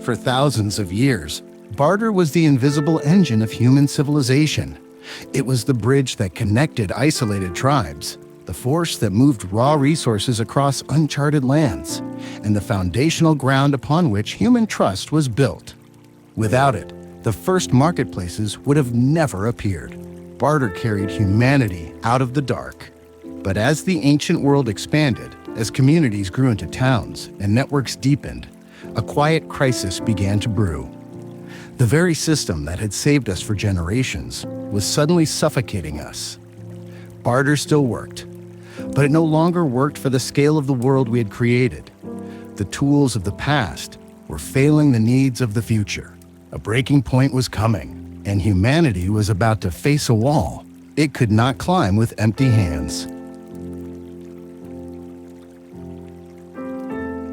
For thousands of years, barter was the invisible engine of human civilization. It was the bridge that connected isolated tribes, the force that moved raw resources across uncharted lands, and the foundational ground upon which human trust was built. Without it, the first marketplaces would have never appeared. Barter carried humanity out of the dark. But as the ancient world expanded, as communities grew into towns and networks deepened, a quiet crisis began to brew. The very system that had saved us for generations was suddenly suffocating us. Barter still worked, but it no longer worked for the scale of the world we had created. The tools of the past were failing the needs of the future. A breaking point was coming, and humanity was about to face a wall it could not climb with empty hands.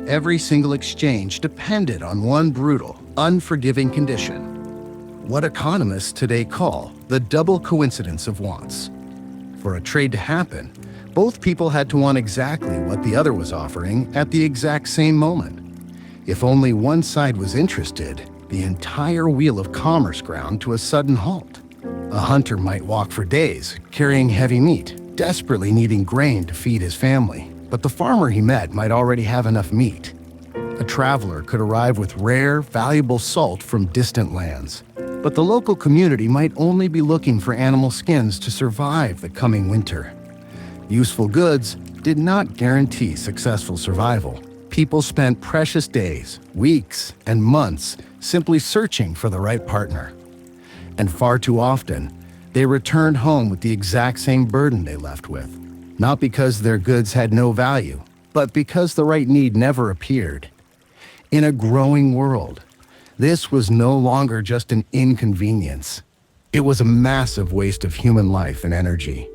Every single exchange depended on one brutal, unforgiving condition. What economists today call the double coincidence of wants. For a trade to happen, both people had to want exactly what the other was offering at the exact same moment. If only one side was interested, the entire wheel of commerce ground to a sudden halt. A hunter might walk for days, carrying heavy meat, desperately needing grain to feed his family. But the farmer he met might already have enough meat. A traveler could arrive with rare, valuable salt from distant lands. But the local community might only be looking for animal skins to survive the coming winter. Useful goods did not guarantee successful survival. People spent precious days, weeks, and months simply searching for the right partner. And far too often, they returned home with the exact same burden they left with. Not because their goods had no value, but because the right need never appeared. In a growing world, this was no longer just an inconvenience. It was a massive waste of human life and energy.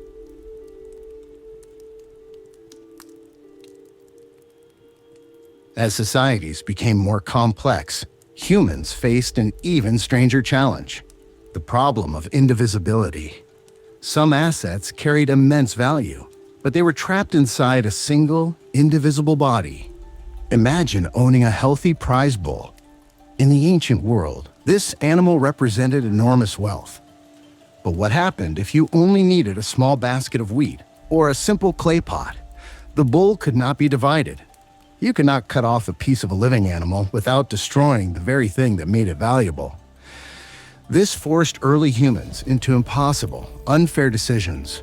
As societies became more complex, humans faced an even stranger challenge: the problem of indivisibility. Some assets carried immense value, but they were trapped inside a single, indivisible body. Imagine owning a healthy prize bull. In the ancient world, this animal represented enormous wealth. But what happened if you only needed a small basket of wheat or a simple clay pot? The bull could not be divided. You could not cut off a piece of a living animal without destroying the very thing that made it valuable. This forced early humans into impossible, unfair decisions.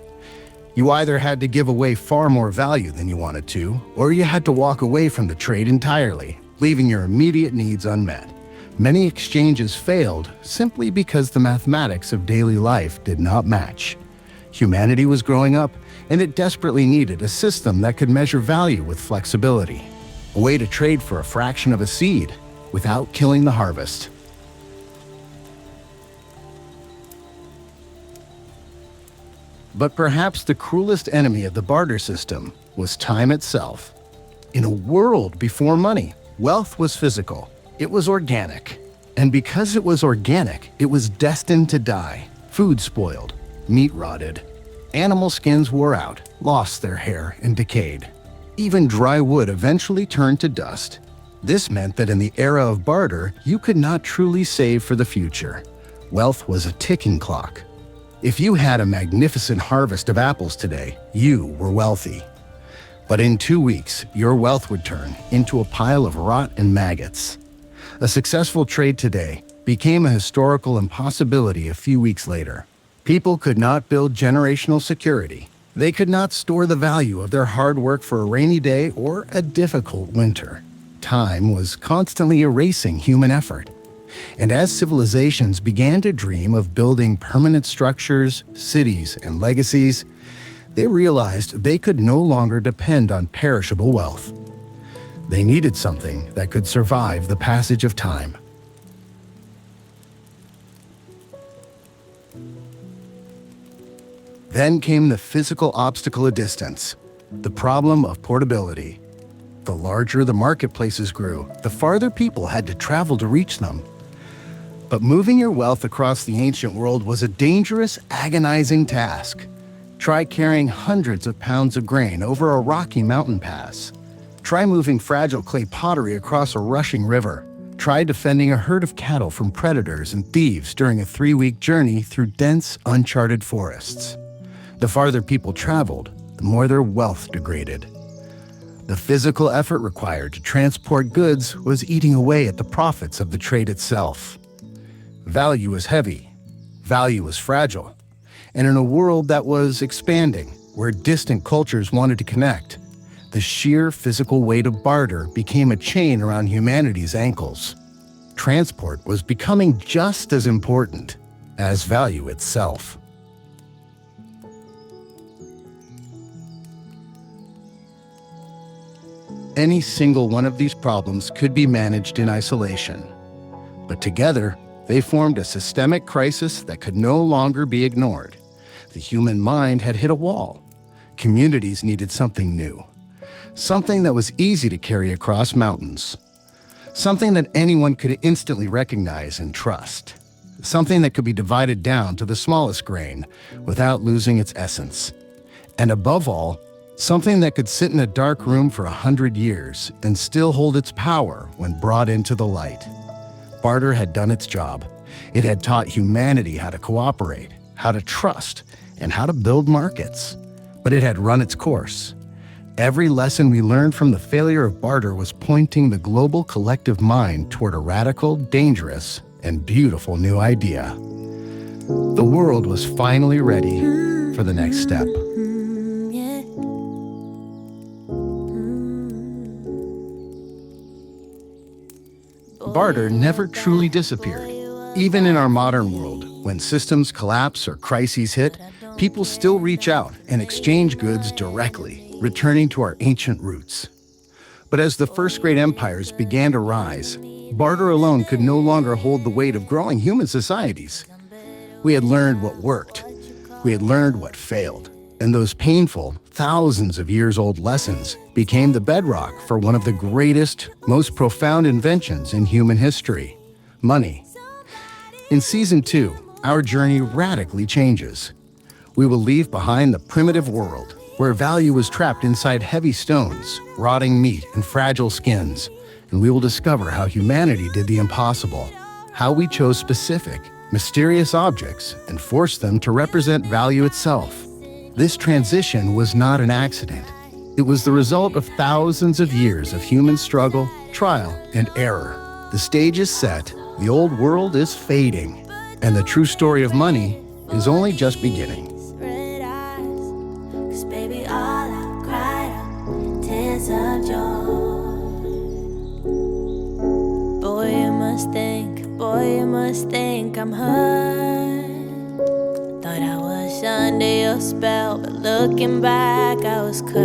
You either had to give away far more value than you wanted to, or you had to walk away from the trade entirely, leaving your immediate needs unmet. Many exchanges failed simply because the mathematics of daily life did not match. Humanity was growing up, and it desperately needed a system that could measure value with flexibility. A way to trade for a fraction of a seed without killing the harvest. But perhaps the cruelest enemy of the barter system was time itself. In a world before money, wealth was physical. It was organic. And because it was organic, it was destined to die. Food spoiled, meat rotted. Animal skins wore out, lost their hair, and decayed. Even dry wood eventually turned to dust. This meant that in the era of barter, you could not truly save for the future. Wealth was a ticking clock. If you had a magnificent harvest of apples today, you were wealthy. But in 2 weeks, your wealth would turn into a pile of rot and maggots. A successful trade today became a historical impossibility a few weeks later. People could not build generational security. They could not store the value of their hard work for a rainy day or a difficult winter. Time was constantly erasing human effort. And as civilizations began to dream of building permanent structures, cities, and legacies, they realized they could no longer depend on perishable wealth. They needed something that could survive the passage of time. Then came the physical obstacle of distance, the problem of portability. The larger the marketplaces grew, the farther people had to travel to reach them. But moving your wealth across the ancient world was a dangerous, agonizing task. Try carrying hundreds of pounds of grain over a rocky mountain pass. Try moving fragile clay pottery across a rushing river. Try defending a herd of cattle from predators and thieves during a 3-week journey through dense, uncharted forests. The farther people traveled, the more their wealth degraded. The physical effort required to transport goods was eating away at the profits of the trade itself. Value was heavy, value was fragile, and in a world that was expanding, where distant cultures wanted to connect, the sheer physical weight of barter became a chain around humanity's ankles. Transport was becoming just as important as value itself. Any single one of these problems could be managed in isolation, but together they formed a systemic crisis that could no longer be ignored. The human mind had hit a wall. Communities needed something new, something that was easy to carry across mountains, something that anyone could instantly recognize and trust, something that could be divided down to the smallest grain without losing its essence, and above all, something that could sit in a dark room for 100 years and still hold its power when brought into the light. Barter had done its job. It had taught humanity how to cooperate, how to trust, and how to build markets. But it had run its course. Every lesson we learned from the failure of barter was pointing the global collective mind toward a radical, dangerous, and beautiful new idea. The world was finally ready for the next step. Barter never truly disappeared. Even in our modern world, when systems collapse or crises hit, people still reach out and exchange goods directly, returning to our ancient roots. But as the first great empires began to rise, barter alone could no longer hold the weight of growing human societies. We had learned what worked. We had learned what failed. And those painful, thousands of years old lessons became the bedrock for one of the greatest, most profound inventions in human history: money. In Season 2, our journey radically changes. We will leave behind the primitive world, where value was trapped inside heavy stones, rotting meat, and fragile skins, and we will discover how humanity did the impossible, how we chose specific, mysterious objects and forced them to represent value itself. This transition was not an accident. It was the result of thousands of years of human struggle, trial, and error. The stage is set, the old world is fading, and the true story of money is only just beginning. Boy, you must think I'm hurt. Thought I was under your spell, but looking back, I was cursed.